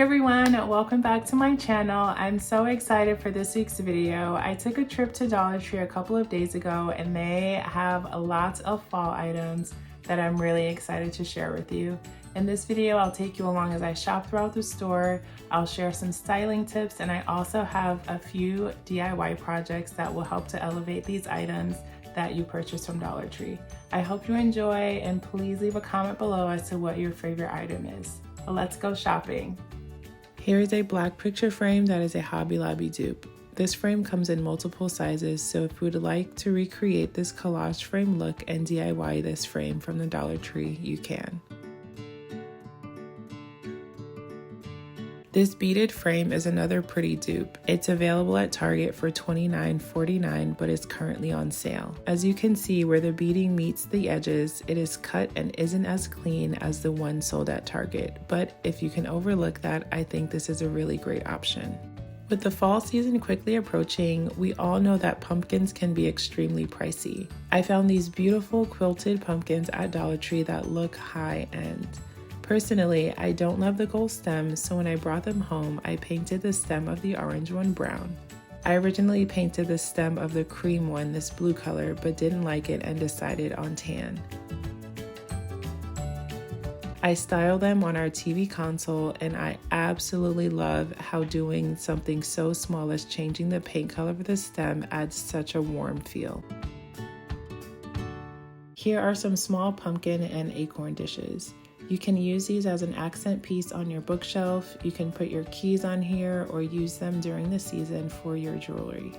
everyone, welcome back to my channel. I'm so excited for this week's video. I took a trip to Dollar Tree a couple of days ago and they have lots of fall items that I'm really excited to share with you. In this video, I'll take you along as I shop throughout the store. I'll share some styling tips, and I also have a few DIY projects that will help to elevate these items that you purchase from Dollar Tree. I hope you enjoy, and please leave a comment below as to what your favorite item is. Well, let's go shopping. Here is a black picture frame that is a Hobby Lobby dupe. This frame comes in multiple sizes, so if you would like to recreate this collage frame look and DIY this frame from the Dollar Tree, you can. This beaded frame is another pretty dupe. It's available at Target for $29.49, but is currently on sale. As you can see, where the beading meets the edges, it is cut and isn't as clean as the one sold at Target. But if you can overlook that, I think this is a really great option. With the fall season quickly approaching, we all know that pumpkins can be extremely pricey. I found these beautiful quilted pumpkins at Dollar Tree that look high-end. Personally, I don't love the gold stems, so when I brought them home, I painted the stem of the orange one brown. I originally painted the stem of the cream one this blue color, but didn't like it and decided on tan. I styled them on our TV console, and I absolutely love how doing something so small as changing the paint color of the stem adds such a warm feel. Here are some small pumpkin and acorn dishes. You can use these as an accent piece on your bookshelf. You can put your keys on here or use them during the season for your jewelry.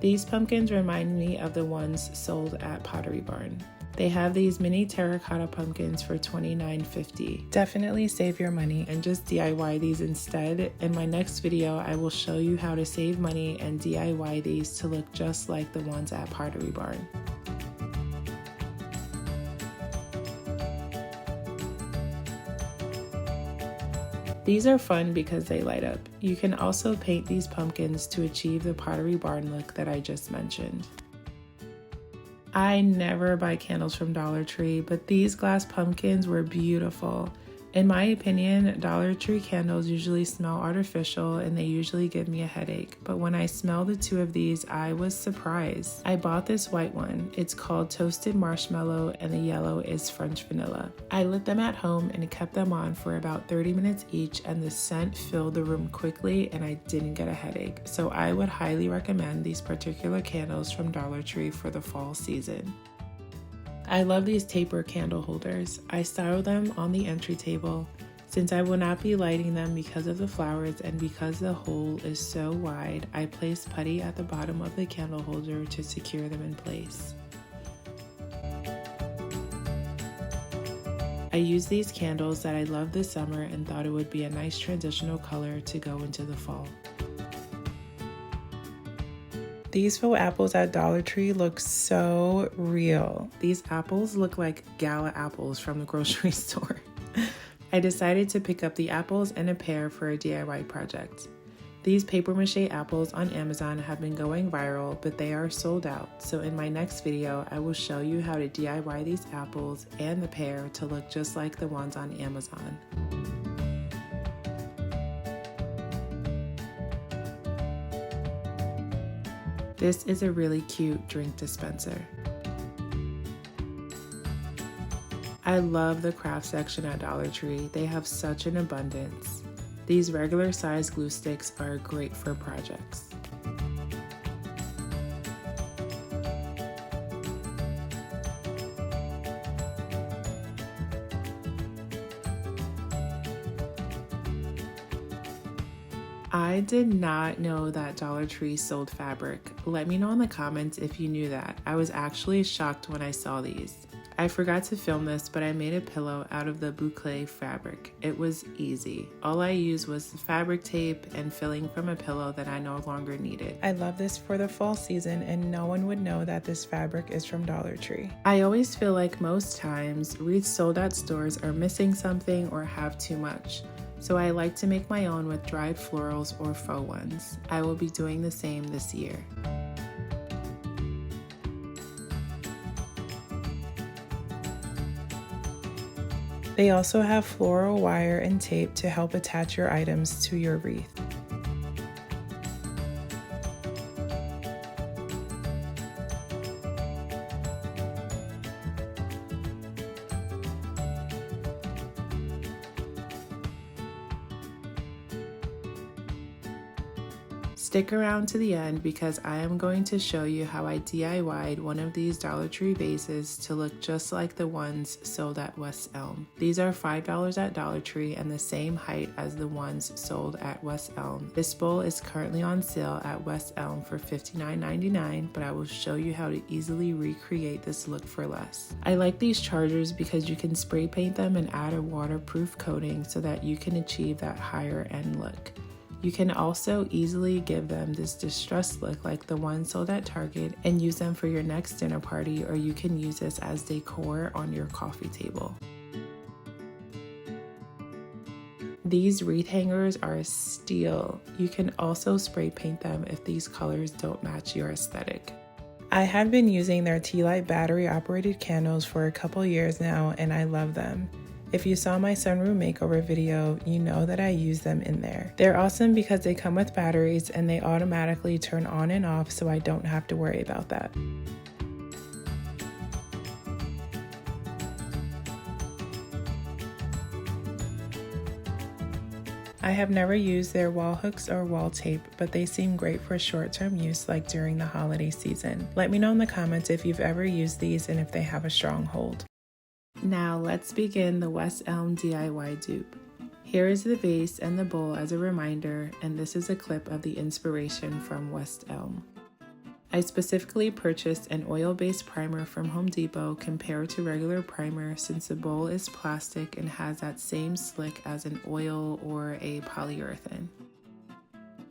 These pumpkins remind me of the ones sold at Pottery Barn. They have these mini terracotta pumpkins for $29.50. Definitely save your money and just DIY these instead. In my next video, I will show you how to save money and DIY these to look just like the ones at Pottery Barn. These are fun because they light up. You can also paint these pumpkins to achieve the Pottery Barn look that I just mentioned. I never buy candles from Dollar Tree, but these glass pumpkins were beautiful. In my opinion, Dollar Tree candles usually smell artificial and they usually give me a headache, but when I smelled the two of these, I was surprised. I bought this white one. It's called Toasted Marshmallow and the yellow is French Vanilla. I lit them at home and kept them on for about 30 minutes each, and the scent filled the room quickly and I didn't get a headache. So I would highly recommend these particular candles from Dollar Tree for the fall season. I love these taper candle holders. I style them on the entry table. Since I will not be lighting them because of the flowers and because the hole is so wide, I place putty at the bottom of the candle holder to secure them in place. I use these candles that I love this summer and thought it would be a nice transitional color to go into the fall. These faux apples at Dollar Tree look so real. These apples look like gala apples from the grocery store. I decided to pick up the apples and a pear for a DIY project. These paper mache apples on Amazon have been going viral, but they are sold out. So in my next video, I will show you how to DIY these apples and the pear to look just like the ones on Amazon. This is a really cute drink dispenser. I love the craft section at Dollar Tree. They have such an abundance. These regular size glue sticks are great for projects. I did not know that Dollar Tree sold fabric. Let me know in the comments if you knew that. I was actually shocked when I saw these. I forgot to film this, but I made a pillow out of the boucle fabric. It was easy. All I used was the fabric tape and filling from a pillow that I no longer needed. I love this for the fall season and no one would know that this fabric is from Dollar Tree. I always feel like most times wreaths sold at stores are missing something or have too much. So I like to make my own with dried florals or faux ones. I will be doing the same this year. They also have floral wire and tape to help attach your items to your wreath. Stick around to the end because I am going to show you how I DIY'd one of these Dollar Tree vases to look just like the ones sold at West Elm. These are $5 at Dollar Tree and the same height as the ones sold at West Elm. This bowl is currently on sale at West Elm for $59.99, but I will show you how to easily recreate this look for less. I like these chargers because you can spray paint them and add a waterproof coating so that you can achieve that higher end look. You can also easily give them this distressed look like the ones sold at Target and use them for your next dinner party, or you can use this as decor on your coffee table. These wreath hangers are a steal. You can also spray paint them if these colors don't match your aesthetic. I have been using their tea light battery operated candles for a couple years now and I love them. If you saw my sunroom makeover video, you know that I use them in there. They're awesome because they come with batteries and they automatically turn on and off, so I don't have to worry about that. I have never used their wall hooks or wall tape, but they seem great for short-term use like during the holiday season. Let me know in the comments if you've ever used these and if they have a strong hold. Now let's begin the West Elm DIY dupe. Here is the vase and the bowl as a reminder, and this is a clip of the inspiration from West Elm. I specifically purchased an oil-based primer from Home Depot compared to regular primer since the bowl is plastic and has that same slick as an oil or a polyurethane.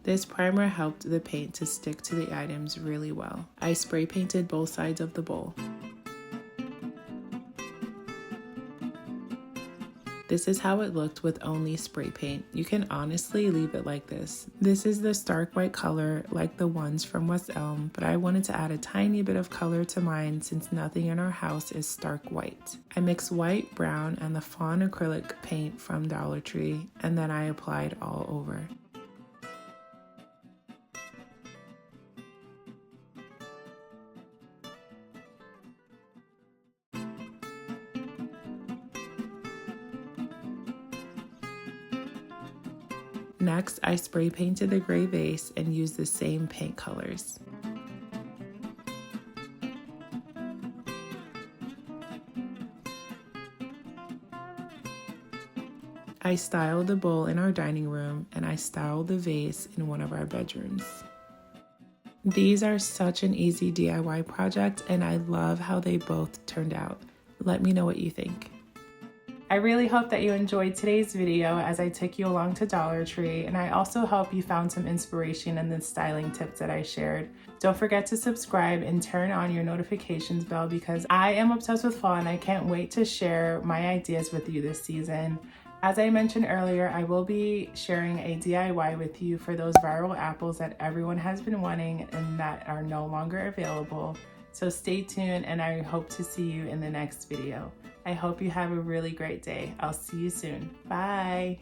This primer helped the paint to stick to the items really well. I spray painted both sides of the bowl. This is how it looked with only spray paint. You can honestly leave it like this. This is the stark white color like the ones from West Elm, but I wanted to add a tiny bit of color to mine since nothing in our house is stark white. I mixed white, brown, and the fawn acrylic paint from Dollar Tree, and then I applied all over. Next, I spray painted the gray vase and used the same paint colors. I styled the bowl in our dining room and I styled the vase in one of our bedrooms. These are such an easy DIY project and I love how they both turned out. Let me know what you think. I really hope that you enjoyed today's video as I took you along to Dollar Tree, and I also hope you found some inspiration in the styling tips that I shared. Don't forget to subscribe and turn on your notifications bell because I am obsessed with fall and I can't wait to share my ideas with you this season. As I mentioned earlier, I will be sharing a DIY with you for those viral apples that everyone has been wanting and that are no longer available. So stay tuned and I hope to see you in the next video. I hope you have a really great day. I'll see you soon. Bye.